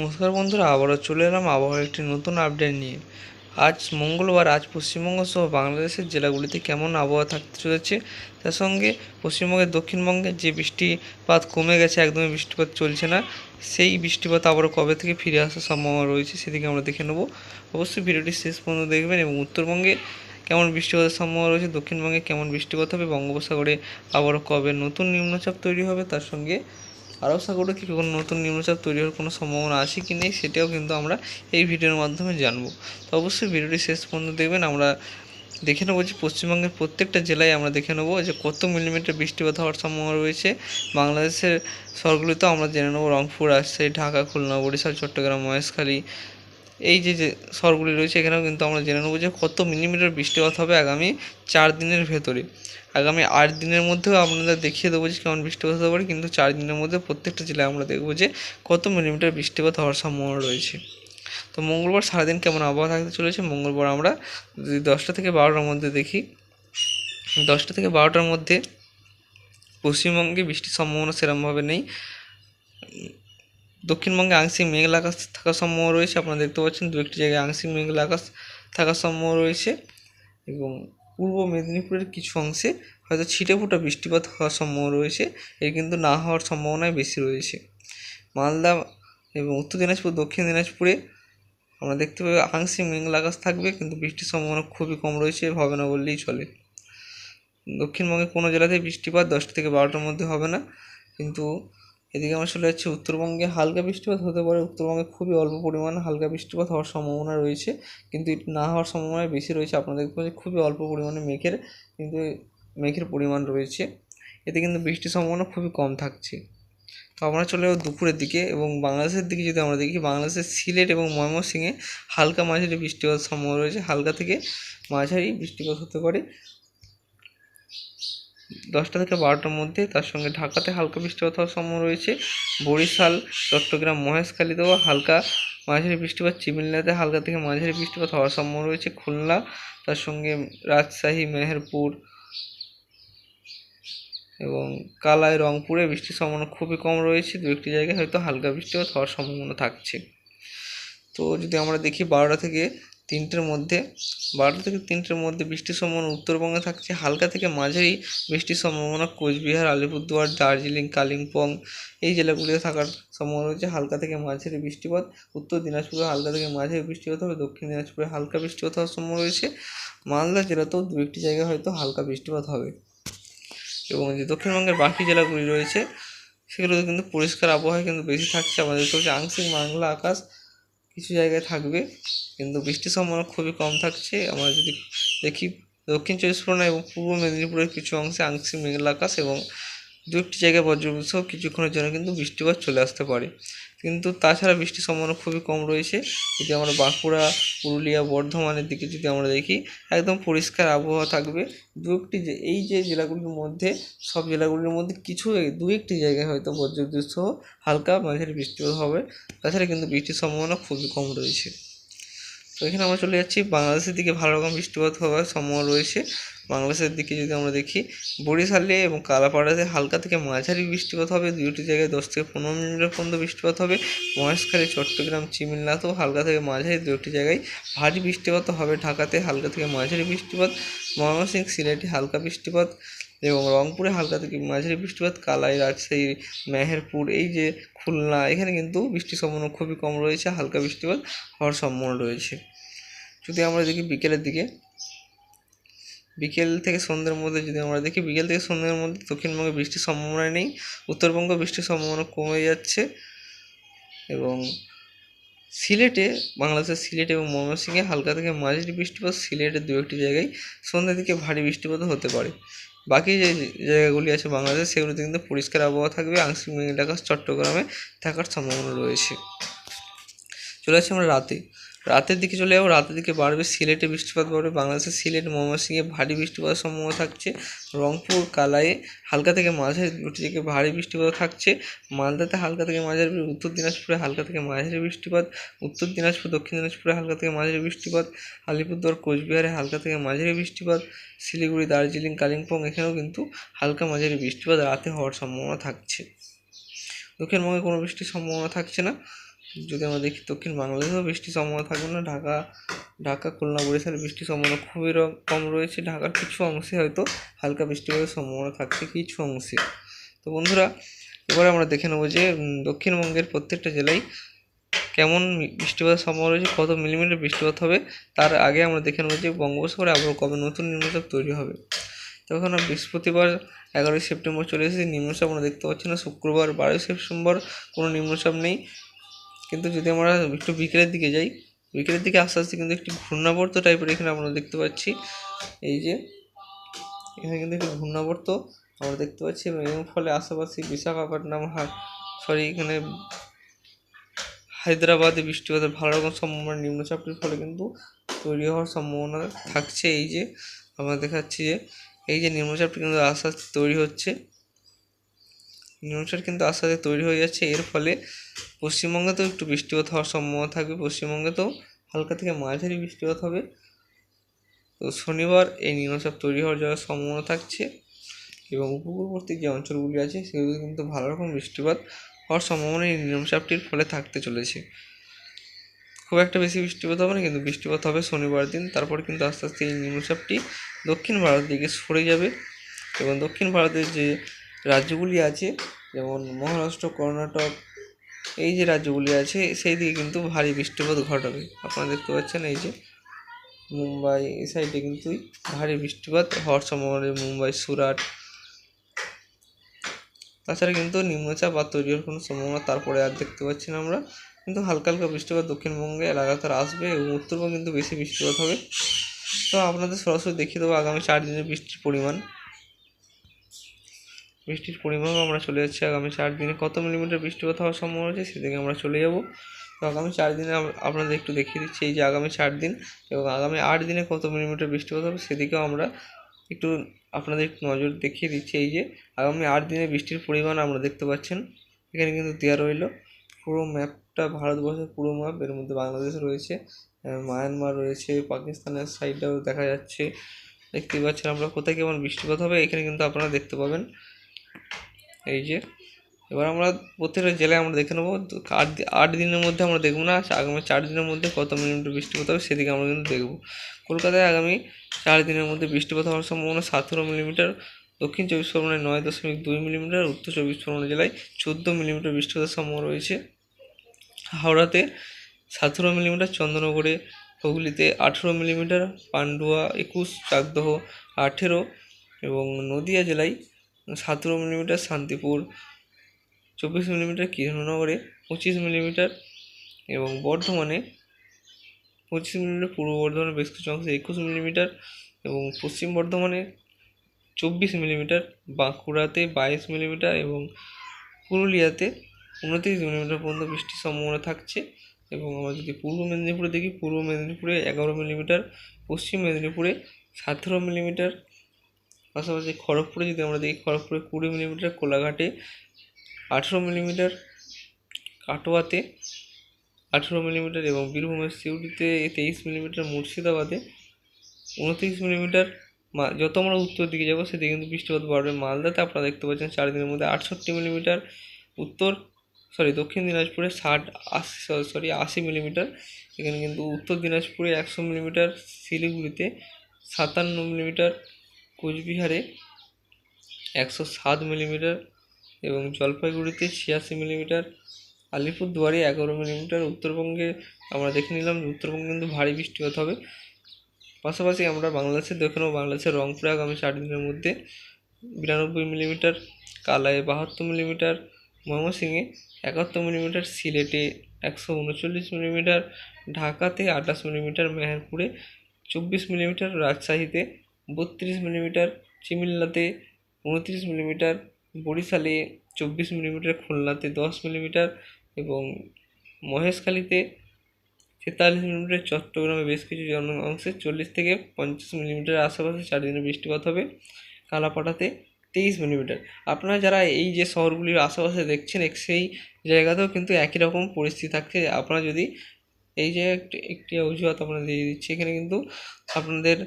নমস্কার বন্ধুরা, আবারও চলে এলাম আবহাওয়ার একটি নতুন আপডেট নিয়ে। আজ মঙ্গলবার, আজ পশ্চিমবঙ্গ সহ বাংলাদেশের জেলাগুলিতে কেমন আবহাওয়া থাকতে চলেছে, তার সঙ্গে পশ্চিমবঙ্গের দক্ষিণবঙ্গে যে বৃষ্টিপাত কমে গেছে, একদমই বৃষ্টিপাত চলছে না, সেই বৃষ্টিপাত আবারও কবে থেকে ফিরে আসার সম্ভাবনা রয়েছে সেদিকে আমরা দেখে নেব। অবশ্যই ভিডিওটি শেষ পর্যন্ত দেখবেন। এবং উত্তরবঙ্গে কেমন বৃষ্টিপাতের সম্ভাবনা রয়েছে, দক্ষিণবঙ্গে কেমন বৃষ্টিপাত হবে, বঙ্গোপসাগরে আবারও কবে নতুন নিম্নচাপ তৈরি হবে, তার সঙ্গে আরব সাগরে কি কোনো নতুন নিম্নচাপ তৈরি হওয়ার কোনো সম্ভাবনা আছে কি নেই, সেটাও কিন্তু আমরা এই ভিডিওর মাধ্যমে জানবো। তো অবশ্যই ভিডিওটি শেষ পর্যন্ত দেখবেন। আমরা দেখে নেবো যে পশ্চিমবঙ্গের প্রত্যেকটা জেলায় আমরা দেখে নেবো যে কত মিলিমিটার বৃষ্টিপাত হওয়ার সম্ভাবনা রয়েছে। বাংলাদেশের শহরগুলিতেও আমরা জেনে নেবো, রংপুর, রাজশাহী, ঢাকা, খুলনা, বরিশাল, চট্টগ্রাম, মহেশখালী, এই যে যে শহরগুলি রয়েছে এখানেও কিন্তু আমরা জেনে নেবো যে কত মিলিমিটার বৃষ্টিপাত হবে আগামী 4 দিনের ভেতরে। আগামী 8 দিনের মধ্যেও আপনাদের দেখিয়ে দেবো যে কেমন বৃষ্টিপাত হতে পারে, কিন্তু 4 দিনের মধ্যে প্রত্যেকটা জেলায় আমরা দেখবো যে কত মিলিমিটার বৃষ্টিপাত হওয়ার সম্ভাবনা রয়েছে। তো মঙ্গলবার সারাদিন কেমন আবহাওয়া থাকতে চলেছে, মঙ্গলবার আমরা যদি 10টা থেকে 12টার মধ্যে দেখি, 10টা থেকে 12টার মধ্যে পশ্চিমবঙ্গে বৃষ্টির সম্ভাবনা সেরকমভাবে নেই। দক্ষিণবঙ্গে আংশিক মেঘলা আকাশ থাকার সম্ভাবনা রয়েছে, আপনারা দেখতে পাচ্ছেন দু একটি জায়গায় আংশিক মেঘলা আকাশ থাকার সম্ভাবনা রয়েছে। এবং পূর্ব মেদিনীপুরের কিছু অংশে হয়তো ছিটেফোঁটা বৃষ্টিপাত হওয়ার সম্ভাবনা রয়েছে, এর কিন্তু না হওয়ার সম্ভাবনাই বেশি রয়েছে। মালদা এবং উত্তর দিনাজপুর, দক্ষিণ দিনাজপুরে আমরা দেখতে পাই আংশিক মেঘলা আকাশ থাকবে, কিন্তু বৃষ্টির সম্ভাবনা খুবই কম রয়েছে, হবে না বললেই চলে। দক্ষিণবঙ্গে কোনো জেলাতেই বৃষ্টিপাত 10টা থেকে 12টার মধ্যে হবে না। কিন্তু এদিকে আমরা চলে যাচ্ছি উত্তরবঙ্গে, হালকা বৃষ্টিপাত হতে পারে, উত্তরবঙ্গে খুবই অল্প পরিমাণে হালকা বৃষ্টিপাত হওয়ার সম্ভাবনা রয়েছে, কিন্তু এটি না হওয়ার সম্ভাবনা বেশি রয়েছে। আপনারা দেখতে পাচ্ছেন খুবই অল্প পরিমাণে মেঘের পরিমাণ রয়েছে, এতে কিন্তু বৃষ্টির সম্ভাবনা খুবই কম থাকছে। তো আমরা চলে যাবো দুপুরের দিকে, এবং বাংলাদেশের দিকে যদি আমরা দেখি, বাংলাদেশের সিলেট এবং ময়মনসিংহে হালকা মাঝারি বৃষ্টিপাত সম্ভাবনা রয়েছে, হালকা থেকে মাঝারি বৃষ্টিপাত হতে পারে 10টা থেকে 12টার মধ্যে। তার সঙ্গে ঢাকাতে হালকা বৃষ্টিপাত হওয়ার সম্ভাবনা রয়েছে, বরিশাল, চট্টগ্রাম, মহেশখালীতেও হালকা মাঝারি বৃষ্টিপাত, চিমিল্লাতে হালকা থেকে মাঝারি বৃষ্টিপাত হওয়ার সম্ভাবনা রয়েছে, খুলনা, তার সঙ্গে রাজশাহী, মেহেরপুর এবং কালাই, রংপুরে বৃষ্টির সম্ভাবনা খুবই কম রয়েছে, দু একটি জায়গায় হয়তো হালকা বৃষ্টিপাত হওয়ার সম্ভাবনা থাকছে। তো যদি আমরা দেখি 12টা থেকে 3টের মধ্যে বৃষ্টির সম্ভাবনা উত্তরবঙ্গে থাকছে, হালকা থেকে মাঝারি বৃষ্টির সম্ভাবনা কোচবিহার, আলিপুরদুয়ার, দার্জিলিং, কালিম্পং এই জেলাগুলিতে থাকার সম্ভাবনা রয়েছে। হালকা থেকে মাঝারি বৃষ্টিপাত উত্তর দিনাজপুরে হালকা থেকে মাঝারি বৃষ্টিপাত হবে, দক্ষিণ দিনাজপুরে হালকা বৃষ্টিপাত হওয়ার সম্ভাবনা রয়েছে, মালদা জেলাতেও দু একটি জায়গায় হয়তো হালকা বৃষ্টিপাত হবে। এবং যে দক্ষিণবঙ্গের বাকি জেলাগুলি রয়েছে সেগুলোতে কিন্তু পরিষ্কার আবহাওয়া কিন্তু বেশি থাকছে। আমাদের তো আংশিক মেঘলা আকাশ কিছু জায়গায় থাকবে, কিন্তু বৃষ্টির সম্ভাবনা খুবই কম থাকছে। আমরা যদি দেখি দক্ষিণ 24 পরগনা এবং পূর্ব মেদিনীপুরের কিছু অংশে আংশিক মেঘলা আকাশ এবং দু একটি জায়গায় বজ্রবিদ্যুৎ সহ কিছুক্ষণের জন্য কিন্তু বৃষ্টিপাত চলে আসতে পারে, কিন্তু তাছাড়া বৃষ্টির সম্ভাবনা খুবই কম রয়েছে। যদি আমরা বাঁকুড়া, পুরুলিয়া, বর্ধমানের দিকে যদি আমরা দেখি, একদম পরিষ্কার আবহাওয়া থাকবে। এই যে জেলাগুলির মধ্যে, সব জেলাগুলির মধ্যে দু একটি জায়গায় হয়তো বজ্রবিদ্যুৎ সহ হালকা মাঝারি বৃষ্টিপাত হবে, তাছাড়া কিন্তু বৃষ্টির সম্ভাবনা খুবই কম রয়েছে। তো এখানে আমরা চলে যাচ্ছি বাংলাদেশের দিকে, ভালো রকম বৃষ্টিপাত হওয়ার সম্ভাবনা রয়েছে। বাংলাদেশের দিকে যদি আমরা দেখি, বরিশালে এবং কালাপাড়াতে হালকা থেকে মাঝারি বৃষ্টিপাত হবে, দুটি জায়গায় 10 থেকে 15 মিনিটের পর্যন্ত বৃষ্টিপাত হবে। মহেশখালী, চট্টগ্রাম, চিমিল্লাতেও হালকা থেকে মাঝারি দু একটি জায়গায় ভারী বৃষ্টিপাত হবে। ঢাকাতে হালকা থেকে মাঝারি বৃষ্টিপাত, ময়মনসিংহ, সিলেটে হালকা বৃষ্টিপাত এবং রংপুরে হালকা থেকে মাঝারি বৃষ্টিপাত, কালাই, রাজশাহী, মেহেরপুর, এই যে খুলনা, এখানে কিন্তু বৃষ্টির সম্ভাবনা খুবই কম রয়েছে, হালকা বৃষ্টিপাত হওয়ার সম্ভাবনা রয়েছে। যদি আমরা দেখি বিকেলের দিকে, বিকেল থেকে সন্ধ্যের মধ্যে যদি আমরা দেখি, বিকেল থেকে সন্ধ্যের মধ্যে দক্ষিণবঙ্গে বৃষ্টির সম্ভাবনা নেই, উত্তরবঙ্গে বৃষ্টির সম্ভাবনা কমে যাচ্ছে। এবং বাংলাদেশের সিলেট এবং ময়মনসিংহে হালকা থেকে মাঝারি বৃষ্টিপাত, সিলেটের দু একটি জায়গায় সন্ধ্যের দিকে ভারী বৃষ্টিপাত হতে পারে। বাকি যে জায়গাগুলি আছে বাংলাদেশ, সেগুলোতে কিন্তু পরিষ্কার আবহাওয়া থাকবে, আংশিক মেঘলা আকাশ চট্টগ্রামে থাকার সম্ভাবনা রয়েছে। চলে আসছি আমরা রাতের দিকে চলে যাবো। রাতের দিকে বাড়বে, সিলেটে বৃষ্টিপাত বাড়বে, বাংলাদেশের সিলেট, ময়মনসিংহে ভারী বৃষ্টিপাতের সম্ভাবনা থাকছে, রংপুর, কালাইয়ে হালকা থেকে মাঝারি দুটি থেকে ভারী বৃষ্টিপাত থাকছে, মালদাতে হালকা থেকে মাঝারি, উত্তর দিনাজপুরে হালকা থেকে মাঝারি বৃষ্টিপাত, উত্তর দিনাজপুর, দক্ষিণ দিনাজপুরে হালকা থেকে মাঝারি বৃষ্টিপাত, আলিপুরদুয়ার, কোচবিহারে হালকা থেকে মাঝারি বৃষ্টিপাত, শিলিগুড়ি, দার্জিলিং, কালিম্পং এখানেও কিন্তু হালকা মাঝারি বৃষ্টিপাত রাতে হওয়ার সম্ভাবনা থাকছে। দক্ষিণবঙ্গে কোনো বৃষ্টির সম্ভাবনা থাকছে না। যদি আমরা দেখি দক্ষিণ বাংলাদেশেও বৃষ্টির সম্ভাবনা থাকবে না। ঢাকা খুলনা বরিশালে বৃষ্টির সম্ভাবনা খুবই কম রয়েছে। ঢাকার কিছু অংশে হয়তো হালকা বৃষ্টিপাতের সম্ভাবনা থাকছে কিছু অংশে। তো বন্ধুরা, এবারে আমরা দেখে নেবো যে দক্ষিণবঙ্গের প্রত্যেকটা জেলায় কেমন বৃষ্টিপাতের সম্ভাবনা রয়েছে, কত মিলিমিটার বৃষ্টিপাত হবে। তার আগে আমরা দেখে নেবো যে বঙ্গোপসাগরে আবার কবে নতুন নিম্নচাপ তৈরি হবে। তখন বৃহস্পতিবার 11ই সেপ্টেম্বর চলে এসেছে, নিম্নচাপ আমরা দেখতে পাচ্ছি না। শুক্রবার 12ই সেপ্টেম্বর কোনো নিম্নচাপ নেই। কিন্তু যদি আমরা একটু বিকেলের দিকে যাই, বিকেলের দিকে আস্তে আস্তে কিন্তু একটি ঘূর্ণাবর্ত টাইপের এখানে আমরা দেখতে পাচ্ছি। এই যে এখানে কিন্তু একটি ঘূর্ণাবর্ত আমরা দেখতে পাচ্ছি এবং এর ফলে আশেপাশে বিশাখাপট্টনম এখানে হায়দ্রাবাদে বৃষ্টিপাতের ভালো রকম সম্ভাবনা নিম্নচাপটির ফলে কিন্তু তৈরি হওয়ার সম্ভাবনা থাকছে। এই যে আমরা দেখাচ্ছি যে এই যে নিম্নচাপটি কিন্তু আস্তে আস্তে তৈরি হচ্ছে, নিম্নচাপ কিন্তু আস্তে আস্তে তৈরি হয়ে যাচ্ছে। এর ফলে পশ্চিমবঙ্গেতেও একটু বৃষ্টিপাত হওয়ার সম্ভাবনা থাকবে, পশ্চিমবঙ্গেতেও হালকা থেকে মাঝারি বৃষ্টিপাত হবে। তো শনিবার এই নিম্নচাপ তৈরি হওয়ার যাওয়ার সম্ভাবনা থাকছে এবং উপকূলবর্তী যে অঞ্চলগুলি আছে সেগুলো কিন্তু ভালো রকম বৃষ্টিপাত হওয়ার সম্ভাবনা এই নিম্নচাপটির ফলে থাকতে চলেছে। খুব একটা বেশি বৃষ্টিপাত হবে না, কিন্তু বৃষ্টিপাত হবে শনিবার দিন। তারপর কিন্তু আস্তে আস্তে এই নিম্নচাপটি দক্ষিণ ভারতের দিকে সরে যাবে এবং দক্ষিণ ভারতের যে রাজ্যগুলি আছে যেমন মহারাষ্ট্র, কর্ণাটক, এই যে রাজ্যগুলি আছে সেই দিকে কিন্তু ভারী বৃষ্টিপাত ঘটাবে। আপনারা দেখতে পাচ্ছেন এই যে মুম্বাই এই সাইডে কিন্তু ভারী বৃষ্টিপাত হওয়ার সম্ভাবনা, মুম্বাই, সুরাট। তাছাড়া কিন্তু নিম্নচাপ আর তৈরি হওয়ার কোনো সম্ভাবনা তারপরে আর দেখতে পাচ্ছি না আমরা। কিন্তু হালকা হালকা বৃষ্টিপাত দক্ষিণবঙ্গে লাগাতার আসবে এবং উত্তরবঙ্গে কিন্তু বেশি বৃষ্টিপাত হবে। তো আপনাদের সরাসরি দেখিয়ে দেবো আগামী 4 দিনের বৃষ্টির পরিমাণ আমরা চলে যাচ্ছি। আগামী 4 দিনে কত মিলিমিটার বৃষ্টিপাত হওয়ার সম্ভাবনা আছে সেদিকে আমরা চলে যাব। তো আগামী 4 দিনে আপনাদের একটু দেখিয়ে দিচ্ছি এই যে আগামী 4 দিন এবং আগামী 8 দিনে কত মিলিমিটার বৃষ্টিপাত হবে সেদিকেও আমরা একটু আপনাদের একটু নজর দেখিয়ে দিচ্ছি। এই যে আগামী 8 দিনে বৃষ্টির পরিমাণ আমরা দেখতে পাচ্ছেন এখানে কিন্তু দেওয়া রইল পুরো ম্যাপটা, ভারতবর্ষের পুরো ম্যাপ। এর মধ্যে বাংলাদেশ রয়েছে, মায়ানমার রয়েছে, পাকিস্তানের সাইডটাও দেখা যাচ্ছে। দেখতেই পাচ্ছেন আমরা কোথায় কেমন বৃষ্টিপাত হবে এখানে কিন্তু আপনারা দেখতে পাবেন। এই যে এবার আমরা প্রত্যেকটা জেলায় আমরা দেখে নেবো 8 দিনের মধ্যে আমরা দেখবো না, আগামী 4 দিনের মধ্যে কত মিলিমিটার বৃষ্টিপাত হবে সেদিকে আমরা কিন্তু দেখব। কলকাতায় আগামী 4 দিনের মধ্যে বৃষ্টিপাত হওয়ার সম্ভাবনা 17 মিলিমিটার, দক্ষিণ 24 পরগনায় 9.2 মিলিমিটার, উত্তর 24 পরগনা জেলায় 14 মিলিমিটার বৃষ্টিপাতের সম্ভাবনা রয়েছে। হাওড়াতে 17 মিলিমিটার, চন্দননগরে, হুগলিতে 18 মিলিমিটার, পান্ডুয়া 21, চাকদহ 18 এবং নদিয়া জেলায় 17 মিলিমিটার, শান্তিপুর 24 মিলিমিটার, কৃষ্ণনগরে 25 মিলিমিটার এবং বর্ধমানে 25 মিলিমিটার, পূর্ব বর্ধমানে বেশ কিছু অংশে 21 মিলিমিটার এবং পশ্চিম বর্ধমানে 24 মিলিমিটার, বাঁকুড়াতে 22 মিলিমিটার এবং পুরুলিয়াতে 29 মিলিমিটার পর্যন্ত বৃষ্টির সম্ভাবনা থাকছে। এবং আমরা যদি পূর্ব মেদিনীপুরে দেখি, পূর্ব মেদিনীপুরে 11 মিলিমিটার, পশ্চিম মেদিনীপুরে 17 মিলিমিটার, পাশাপাশি খড়গপুরে যদি আমরা দেখি খড়গপুরে 20 মিলিমিটার, কোলাঘাটে 18 মিলিমিটার, কাটোয়াতে 18 মিলিমিটার এবং বীরভূমের সিউড়িতে 23 মিলিমিটার, মুর্শিদাবাদে 29 মিলিমিটার। যত আমরা উত্তর দিকে যাবো সেদিকে কিন্তু বৃষ্টিপাত বাড়বে। মালদাতে আপনারা দেখতে পাচ্ছেন 4 দিনের মধ্যে 68 মিলিমিটার, দক্ষিণ দিনাজপুরে 80 মিলিমিটার, এখানে কিন্তু উত্তর দিনাজপুরে 100 মিলিমিটার, শিলিগুড়িতে 57 মিলিমিটার, কোচবিহারে 107 মিলিমিটার এবং জলপাইগুড়িতে 86 মিলিমিটার, আলিপুরদুয়ারে 11 মিলিমিটার। উত্তরবঙ্গে আমরা দেখে নিলাম উত্তরবঙ্গে কিন্তু ভারী বৃষ্টিপাত হবে। পাশাপাশি আমরা বাংলাদেশের দেখে নেব, বাংলাদেশের রংপুরে আগামী 4 দিনের মধ্যে 92 মিলিমিটার, কালায় 72 মিলিমিটার, ময়মনসিংহে 71 মিলিমিটার, সিলেটে 139 মিলিমিটার, ঢাকাতে 28 মিলিমিটার, মেহেরপুরে 24 মিলিমিটার, রাজশাহীতে 32 মিলিমিটার, চিমিল্লাতে 29 মিলিমিটার, বরিশালে 24 মিলিমিটার, খুলনাতে 10 মিলিমিটার এবং মহেশখালীতে 43 মিলিমিটার, চট্টগ্রামে বেশ কিছু অংশে 40 থেকে 50 মিলিমিটার আশেপাশে 4 দিনে বৃষ্টিপাত হবে, কালাপাড়াতে 23 মিলিমিটার। আপনারা যারা এই যে শহরগুলির আশেপাশে দেখছেন সেই জায়গাতেও কিন্তু একই রকম পরিস্থিতি থাকছে। আপনারা যদি এই যে একটি অজুহাত আপনারা দিয়ে দিচ্ছি, এখানে কিন্তু আপনাদের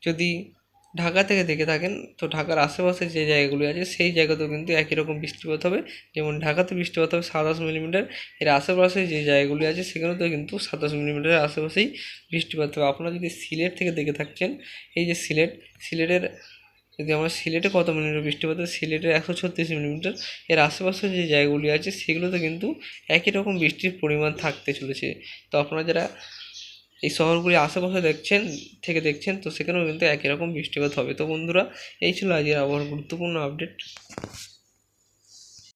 যদি ঢাকা থেকে দেখে থাকেন তো ঢাকার আশেপাশে যে জায়গাগুলি আছে সেই জায়গাতেও কিন্তু একই রকম বৃষ্টিপাত হবে। যেমন ঢাকাতে বৃষ্টিপাত হবে 27 মিলিমিটার, এর আশেপাশে যে জায়গাগুলি আছে সেখানেও কিন্তু 27 মিলিমিটারের আশেপাশেই বৃষ্টিপাত হবে। আপনারা যদি সিলেট থেকে দেখে থাকছেন, এই যে সিলেটের যদি আমরা সিলেটে কত মিলিমিটার বৃষ্টিপাত হয়, সিলেটের 136 মিলিমিটার, এর আশেপাশে যে জায়গাগুলি আছে সেগুলোতে কিন্তু একই রকম বৃষ্টির পরিমাণ থাকতে চলেছে। তো আপনারা যারা এই শহরগুলি আশেপাশে দেখছেন তো সেখানেও কিন্তু একই রকম বৃষ্টিপাত হবে। তো বন্ধুরা, এই ছিল আজকের আবহাওয়ার গুরুত্বপূর্ণ আপডেট।